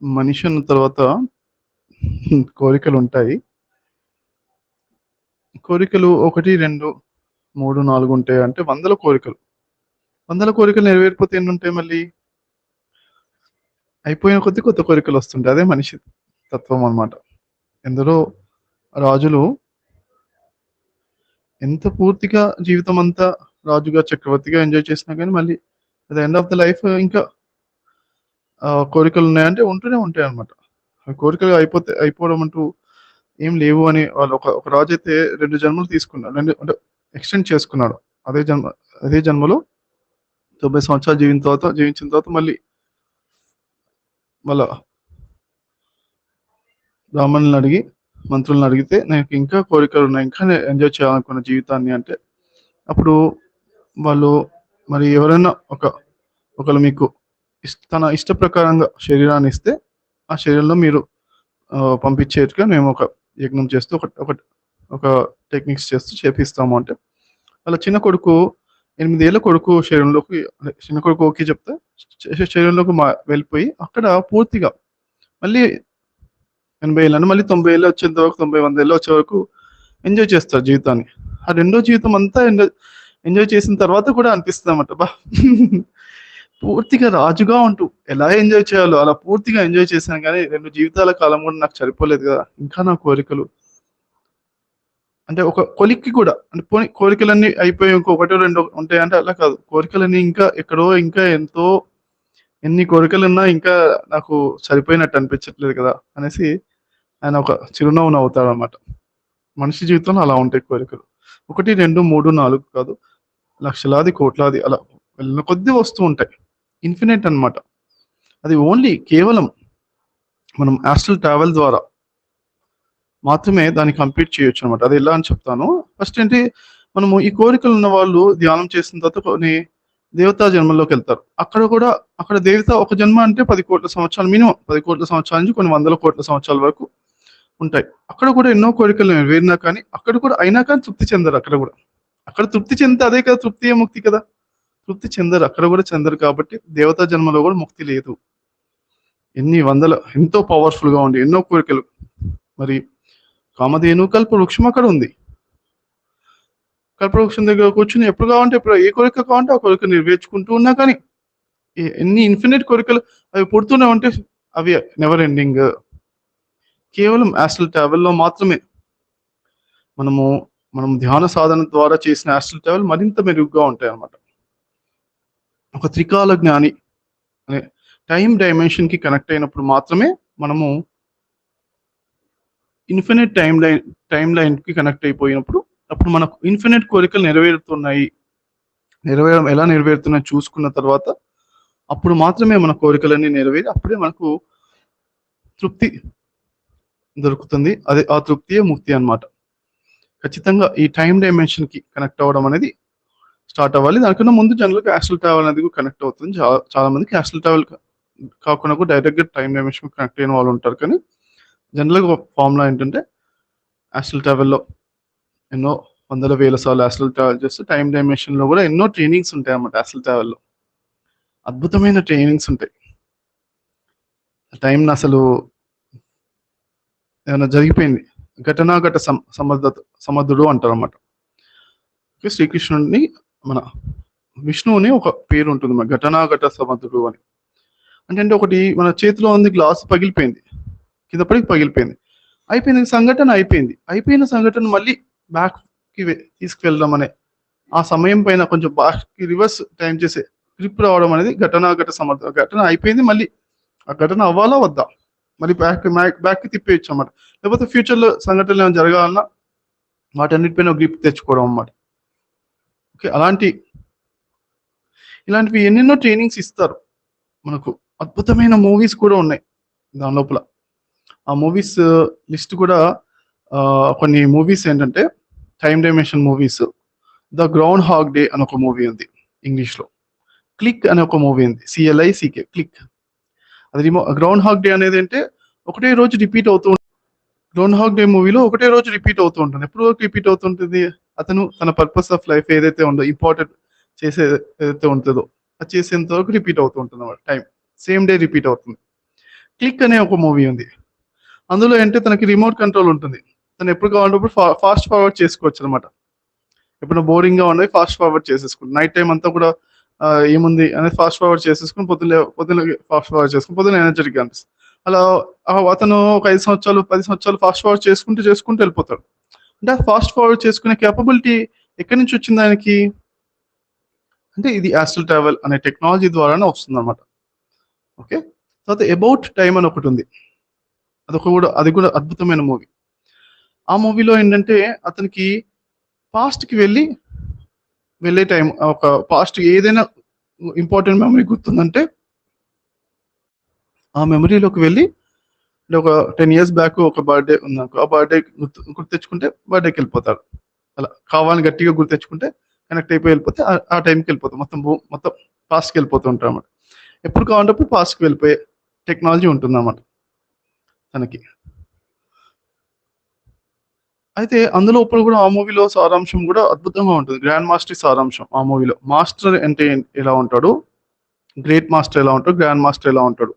మనిషి అన్న తర్వాత కోరికలుంటాయి. కోరికలు 1, 2, 3, 4 ఉంటాయి. అంటే వందల కోరికలు. వందల కోరికలు నెరవేరిపోతే ఎన్నుంటాయి మళ్ళీ? అయిపోయిన కొద్దీ కొత్త కోరికలొస్తుంటాయి. అదే మనిషి తత్వం అన్నమాట. ఎందరో రాజులు ఎంత పూర్తిగా జీవితమంతా రాజుగా, చక్రవర్తిగా ఎంజాయ్ చేసినా గానీ మళ్ళీ at the end of the life ఇంకా కోరికలున్నాయంటే ఉంటూనే ఉంటాయన్నమాట. ఆ కోరికలు అయిపోవడం అంటూ ఏం లేవు అని వాళ్ళు ఒక రాజైతే 2 జన్మలు తీసుకున్నాడు. అంటే ఎక్స్‌టెండ్ చేసుకున్నాడు. అదే జన్మలో 90 సంవత్సరాలు జీవించిన తర్వాత మళ్ళీ వాళ్ళ బ్రాహ్మణులనడిగి, మంత్రులనడిగితే నాకు ఇంకా కోరికలున్నాయి. ఇంకా ఎంజాయ్ చేయాలనుకున్న జీవితాన్ని అంటే, అప్పుడు వాళ్ళు మరి ఎవరైనా ఒకళ్ళు మీకు తన ఇష్ట ప్రకారంగా శరీరాన్ని ఇస్తే, ఆ శరీరంలో మీరు పంపించేట్టుగా మేము ఒక యజ్ఞం చేస్తూ ఒక టెక్నిక్స్ చేస్తూ చేపిస్తాము అంటే, వాళ్ళ చిన్న కొడుకు 8 ఏళ్ల కొడుకు శరీరంలోకి చిన్న కొడుకు ఓకే చెప్తే శరీరంలోకి వెళ్ళిపోయి అక్కడ పూర్తిగా మళ్ళీ 80 ఏళ్ళని మళ్ళీ 90 ఏళ్ళు వచ్చేంత వరకు 90, 100 ఏళ్ళు వచ్చే వరకు ఎంజాయ్ చేస్తారు జీవితాన్ని. ఆ రెండో జీవితం అంతా ఎంజాయ్ చేసిన తర్వాత కూడా అనిపిస్తుందన్నమాట. పూర్తిగా రాజుగా ఉంటూ ఎలా ఎంజాయ్ చేయాలో అలా పూర్తిగా ఎంజాయ్ చేశాను గానీ 2 జీవితాల కాలం కూడా నాకు సరిపోలేదు గదా! ఇంకా నా కోరికలు అంటే ఒక కొలిక్కి కూడా అంటే పోనీ కోరికలన్నీ అయిపోయి ఇంకొకటో రెండో ఉంటాయంటే అలా కాదు. కోరికలన్నీ ఇంకా ఎక్కడో ఇంకా ఎంతో ఎన్ని కోరికలున్నా ఇంకా నాకు సరిపోయినట్టు అనిపించట్లేదు కదా! అనేసి ఆయన ఒక చిరునవ్వు నవ్వుతాడన్నమాట. మనిషి జీవితంలో అలా ఉంటాయి కోరికలు. 1, 2, 3, 4 కాదు. లక్షలాది, కోట్లాది అలా వెళ్ళిన కొద్దీ వస్తూ ఉంటాయి. ఇన్ఫినిట్ అన్నమాట. అది ఓన్లీ కేవలం మనం ఆస్ట్రల్ ట్రావెల్ ద్వారా మాత్రమే దాన్ని కంప్లీట్ చేయొచ్చనమాట. అది ఎలా అని చెప్తాను. ఫస్ట్ ఏంటి మనము ఈ కోరికలున్న వాళ్ళు ధ్యానం చేసిన తర్వాత కొన్ని దేవతా జన్మల్లోకెళ్తారు. అక్కడ దేవత ఒక జన్మ అంటే 10,00,00,000 సంవత్సరాలు మినిమమ్ 10,00,00,000 సంవత్సరాల నుంచి కొన్ని వందల కోట్ల సంవత్సరాల వరకు ఉంటాయి. అక్కడ కూడా ఎన్నో కోరికలు నెరవేరినా కానీ అక్కడ కూడా అయినా కానీ తృప్తి చెందరు అక్కడ కూడా. అక్కడ తృప్తి చెందితే అదే కదా తృప్తియే ముక్తి కదా! తృప్తి చెందరు. అక్కడ కూడా చెందరు కాబట్టి దేవతా జన్మలో కూడా ముక్తి లేదు. ఎంతో పవర్‌ఫుల్‌గా ఉండి ఎన్నో కోరికలు మరి కామధేను కల్పవృక్షం అక్కడ ఉంది. కల్పవృక్షం దగ్గర కూర్చొని ఎప్పుడు కావాలంటే ఎప్పుడు ఏ కోరిక కావాలంటే ఆ కోరిక నెరవేర్చుకుంటూ ఉన్నా కానీ ఎన్ని ఇన్ఫినిట్ కోరికలు అవి పుడుతూనే ఉంటే అవి నెవర్ ఎండింగ్. కేవలం ఆస్ట్రల్ ట్రావెల్‌లో మాత్రమే మనం ధ్యాన సాధన ద్వారా చేసిన ఆస్ట్రల్ ట్రావెల్ మరింత మెరుగ్గా ఉంటాయన్నమాట. ఒక త్రికాల జ్ఞాని అనే టైమ్ డైమెన్షన్‌కి కనెక్ట్ అయినప్పుడు మాత్రమే మనము ఇన్ఫినిట్ టైమ్ లైన్‌కి కనెక్ట్ అయిపోయినప్పుడు అప్పుడు మనకు ఇన్ఫినిట్ కోరికలు నెరవేరుతున్నాయి. ఎలా నెరవేరుతున్నాయో చూసుకున్న తర్వాత అప్పుడు మాత్రమే మన కోరికలన్నీ నెరవేరి అప్పుడే మనకు తృప్తి దొరుకుతుంది. ఆ తృప్తియే ముక్తి అన్నమాట. ఖచ్చితంగా ఈ టైమ్ డైమెన్షన్‌కి కనెక్ట్ అవ్వడం అనేది స్టార్ట్ అవ్వాలి. దానికన్నా ముందు జనరల్‌గా ఆస్ట్రల్ ట్రావెల్ అనేది కూడా కనెక్ట్ అవుతుంది. చాలా మందికి ఆస్ట్రల్ ట్రావెల్ కాకుండా కూడా డైరెక్ట్‌గా టైమ్ డైమెన్షన్‌కి కనెక్ట్ అయిన వాళ్ళు ఉంటారు. కానీ జనరల్‌గా ఫార్ములా ఏంటంటే ఆస్ట్రల్ ట్రావెల్‌లో ఎన్నో వందల వేల సార్లు ఆస్ట్రల్ ట్రావెల్ చేస్తూ టైమ్ డైమెన్షన్‌లో కూడా ఎన్నో ట్రైనింగ్స్ ఉంటాయన్నమాట ఆస్ట్రల్ ట్రావెల్‌లో. అద్భుతమైన ట్రైనింగ్స్ ఉంటాయి. టైంని అసలు ఏమైనా జరిగిపోయింది. ఘటనాఘట సమర్థుడు అంటారన్నమాట. శ్రీకృష్ణుడిని మన విష్ణువుని ఒక పేరు ఉంటుంది మన ఘటనాఘట సమర్థుడు అని. అంటే ఒకటి మన చేతిలో ఉంది గ్లాస్ పగిలిపోయింది. కింద పడి పగిలిపోయింది. అయిపోయింది సంఘటన అయిపోయింది. అయిపోయిన సంఘటన మళ్ళీ బ్యాక్‌కి తీసుకువెళ్ళడం అనే ఆ సమయం పైన కొంచెం బ్యాక్‌కి రివర్స్ టైం చేసే గ్రిప్ రావడం అనేది ఘటనాఘట సమర్థుడు. ఘటన అయిపోయింది మళ్ళీ ఆ ఘటన అవ్వాలా వద్దా? మళ్ళీ బ్యాక్‌కి తిప్పేయొచ్చు అన్నమాట. లేకపోతే ఫ్యూచర్‌లో సంఘటనలు ఏమైనా జరగాలన్నా వాటన్నిటిపైన గ్రిప్ తెచ్చుకోవడం అన్నమాట. ఓకే. ఇలాంటివి ఎన్నెన్నో ట్రైనింగ్స్ ఇస్తారు. మనకు అద్భుతమైన మూవీస్ కూడా ఉన్నాయి దాని లోపల. ఆ మూవీస్ లిస్ట్ కూడా కొన్ని మూవీస్ ఏంటంటే time dimension movies. 'The ground hog day' అని ఒక మూవీ ఉంది ఇంగ్లీష్‌లో. 'క్లిక్' అనే ఒక మూవీ ఉంది. CLICK click. అది గ్రౌండ్ హాగ్ డే అనేది అంటే ఒకటే రోజు రిపీట్ అవుతూ గ్రౌండ్ హాగ్ డే మూవీలో ఒకటే రోజు రిపీట్ అవుతూ ఉంటుంది. ఎప్పటి వరకు రిపీట్ అవుతుంటుంది? అతను తన పర్పస్ ఆఫ్ లైఫ్ ఏదైతే ఉందో ఇంపార్టెంట్ ఏదైతే ఉంటుందో అది చేసేంత వరకు రిపీట్ అవుతూ ఉంటుంది అన్నమాట టైం. సేమ్ డే రిపీట్ అవుతుంది. క్లిక్ అనే ఒక మూవీ ఉంది. అందులో ఏంటంటే తనకి రిమోట్ కంట్రోల్ ఉంటుంది. తను ఎప్పుడు కావాలంటే ఫాస్ట్ ఫార్వర్డ్ చేసుకోవచ్చు అనమాట. ఎప్పుడైనా బోరింగ్‌గా ఉన్నది ఫాస్ట్ ఫార్వర్డ్ చేసేసుకుంటా. నైట్ టైమ్ అంతా కూడా ఏముంది అనేది ఫాస్ట్ ఫార్వర్డ్ చేసేసుకొని పొద్దున్నే ఫాస్ట్ ఫార్వర్డ్ చేసుకొని పొద్దున్న ఎనర్జెటిక్‌గా అనిపిస్తది. అలా అతను ఒక 5 సంవత్సరాలు, 10 సంవత్సరాలు ఫాస్ట్ ఫార్వర్డ్ చేసుకుంటూ వెళ్ళిపోతాడు. అంటే ఆ ఫాస్ట్ ఫార్వర్డ్ చేసుకునే కేపబిలిటీ ఎక్కడి నుంచి వచ్చింది ఆయనకి? అంటే ఇది యాస్ట్రల్ ట్రావెల్ అనే టెక్నాలజీ ద్వారానే వస్తుందన్నమాట. ఓకే. తర్వాత 'అబౌట్ టైమ్' అని ఒకటుంది. అది కూడా అద్భుతమైన మూవీ. ఆ మూవీలో ఏంటంటే అతనికి పాస్ట్‌కి వెళ్ళే టైం ఒక పాస్ట్ ఏదైనా ఇంపార్టెంట్ మెమరీ గుర్తుందంటే ఆ మెమరీలోకి వెళ్ళి అంటే ఒక 10 ఇయర్స్ బ్యాక్ ఒక బర్త్‌డే ఉందనుకో. ఆ బర్త్‌డే గుర్తు తెచ్చుకుంటే బర్త్‌డేకెళ్ళిపోతాడు. అలా కావాలని గట్టిగా గుర్తు తెచ్చుకుంటే కనెక్ట్ అయిపోయి వెళ్ళిపోతే ఆ టైంకెళ్ళిపోతాం. మొత్తం పాస్ట్‌కెళ్ళిపోతూ ఉంటామన్నమాట. ఎప్పుడు కావాలంటే అప్పుడు పాస్ట్‌కి వెళ్ళిపోయే టెక్నాలజీ ఉంటుందన్నమాట తనకి. అయితే అందులోపల కూడా ఆ మూవీలో సారాంశం కూడా అద్భుతంగా ఉంటుంది. గ్రాండ్ మాస్టర్ సారాంశం ఆ మూవీలో. మాస్టర్ అంటే ఎలా ఉంటాడు? గ్రేట్ మాస్టర్ ఎలా ఉంటాడు? గ్రాండ్ మాస్టర్ ఎలా ఉంటాడు?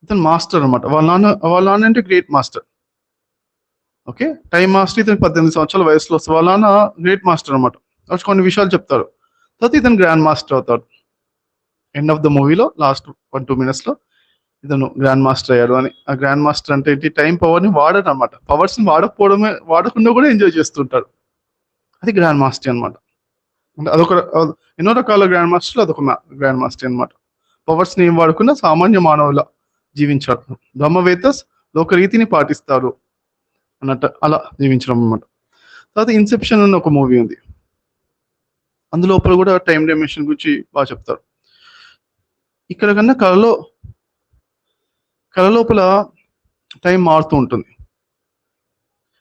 ఇతను మాస్టర్ అన్నమాట. వాళ్ళ నాన్న అంటే great master. Okay. Time master ఇతనికి 18 సంవత్సరాల వయసులో వస్తది. వాళ్ళ నాన్న గ్రేట్ మాస్టర్ అన్నమాట. వచ్చి కొన్ని విషయాలు చెప్తారు. తర్వాత ఇతను గ్రాండ్ మాస్టర్ అవుతాడు. ఎండ్ ఆఫ్ ద మూవీలో లాస్ట్ 1, 2 మినిట్స్‌లో ఇతను గ్రాండ్ మాస్టర్ అయ్యాడు అని. ఆ గ్రాండ్ మాస్టర్ అంటే ఏంటి? టైమ్ పవర్‌ని వాడడనమాట. పవర్స్‌ని వాడకుండా కూడా ఎంజాయ్ చేస్తుంటాడు. అది గ్రాండ్ మాస్టర్ అన్నమాట. అంటే ఎన్నో రకాల గ్రాండ్ మాస్టర్‌లో అదొక గ్రాండ్ మాస్టర్ అన్నమాట. పవర్స్‌ని ఏం వాడకుండా సామాన్య మానవులా జీవించాడు. బ్రహ్మవేత్తస్ లోకరీతిని పాటిస్తారు అన్నట్టు అలా జీవించడం అన్నమాట. తర్వాత 'ఇన్సెప్షన్' అని ఒక మూవీ ఉంది. అందులోపల కూడా టైమ్ డైమెన్షన్ గురించి చెప్తారు. ఇక్కడ కన్నా కళ లోపల టైం మారుతూ ఉంటుంది.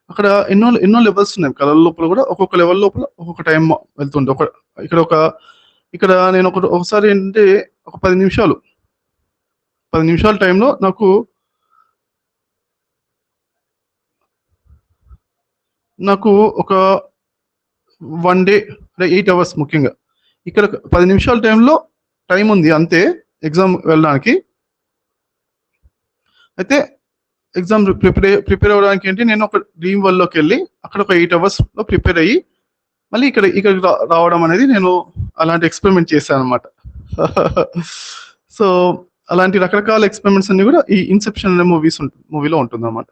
అక్కడ ఎన్నో లెవెల్స్ ఉన్నాయి. కళల లోపల కూడా ఒక్కొక్క లెవెల్ లోపల ఒక్కొక్క టైం వెళ్తుంది. ఇక్కడ నేను ఒకసారి ఏంటంటే ఒక 10 నిమిషాల టైంలో నాకు ఒక 1 డే అంటే 8 అవర్స్ ముఖ్యంగా. ఇక్కడ 10 నిమిషాల టైం ఉంది అంతే ఎగ్జామ్ వెళ్ళడానికి. అయితే ఎగ్జామ్ ప్రిపేర్ అవ్వడానికి ఏంటి నేను ఒక డ్రీమ్ వరల్డ్‌లోకెళ్ళి అక్కడ ఒక 8 అవర్స్‌లో ప్రిపేర్ అయ్యి మళ్ళీ ఇక్కడికి రావడం అనేది నేను అలాంటి ఎక్స్‌పెరిమెంట్ చేశానన్నమాట. సో, అలాంటి రకరకాల ఎక్స్‌పెరిమెంట్స్ అన్నీ కూడా ఈ 'ఇన్సెప్షన్' అనే మూవీలో ఉంటుందన్నమాట.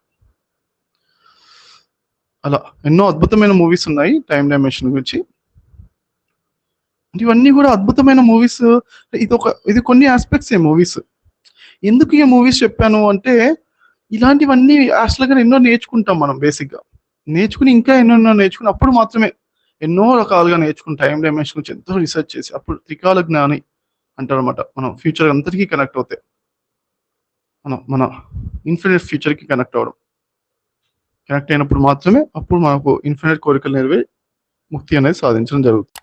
అలా ఎన్నో అద్భుతమైన మూవీస్ ఉన్నాయి టైమ్ డైమెన్షన్ గురించి. ఇవన్నీ కూడా అద్భుతమైన మూవీస్. ఇది కొన్ని యాస్పెక్ట్సే మూవీస్. ఎందుకు ఈ మూవీస్ చెప్పాను అంటే, ఇలాంటివన్నీ యాక్చువల్‌గా ఎన్నో నేర్చుకుంటాం మనం బేసిక్‌గా. నేర్చుకుని ఇంకా ఎన్నెన్నో నేర్చుకుని అప్పుడు మాత్రమే ఎన్నో రకాలుగా నేర్చుకుని టైమ్ డైమెన్షన్ గురించి ఎంతో రిసర్చ్ చేసి అప్పుడు త్రికాల జ్ఞాని అంటారన్నమాట. మనం ఫ్యూచర్ అంతటికి కనెక్ట్ అవుతాయి. మన ఇన్ఫినిట్ ఫ్యూచర్‌కి కనెక్ట్ అవ్వడం. కనెక్ట్ అయినప్పుడు మాత్రమే అప్పుడు మనకు ఇన్ఫినిట్ కోరికలు నెరవేరి ముక్తి అనేది సాధించడం జరుగుతుంది.